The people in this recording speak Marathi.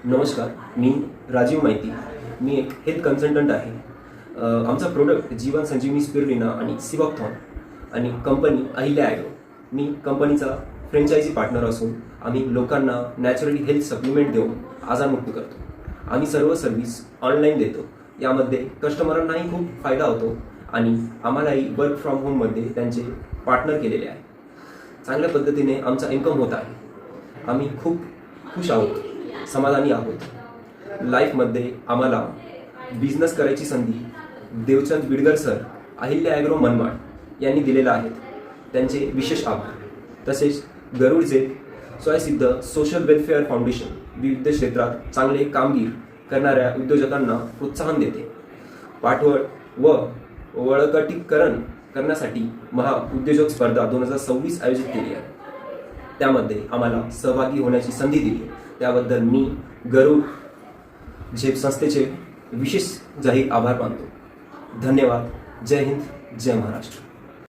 नमस्कार, मी राजीव माहिती. मी एक हेल्थ कन्सल्टंट आहे. आमचा प्रोडक्ट जीवन संजीवनी स्पिरुलिना आणि सिवॉक्थॉन आणि कंपनी अहिल्या ॲग्रो. मी कंपनीचा फ्रँचायझी पार्टनर असून आम्ही लोकांना नॅचरली हेल्थ सप्लिमेंट देऊन आजारमुक्त करतो. आम्ही सर्व सर्व्हिस ऑनलाईन देतो. यामध्ये कस्टमरांनाही खूप फायदा होतो आणि आम्हालाही वर्क फ्रॉम होममध्ये त्यांचे पार्टनर केलेले आहे. चांगल्या पद्धतीने आमचा इन्कम होत आहे. आम्ही खूप खुश आहोत, समाधानी आहोत. लाईफमध्ये आम्हाला बिझनेस करायची संधी देवचंद बिडगर सर, अहिल्या ॲग्रो मनमाड यांनी दिलेला आहे. त्यांचे विशेष आभार. तसेच गरुडचे स्वयंसिद्ध सोशल वेलफेअर फाउंडेशन विविध क्षेत्रात चांगले कामगिरी करणाऱ्या उद्योजकांना प्रोत्साहन देते. पाठवळ व बळकटीकरण करण्यासाठी उद्योजक स्पर्धा 2026 आयोजित केली आहे. त्यामध्ये आम्हाला सहभागी होण्याची संधी दिली. त्याबद्दल मी गरुड झेप संस्थेचे विशेष जाहीर आभार मानतो. धन्यवाद. जय हिंद, जय महाराष्ट्र.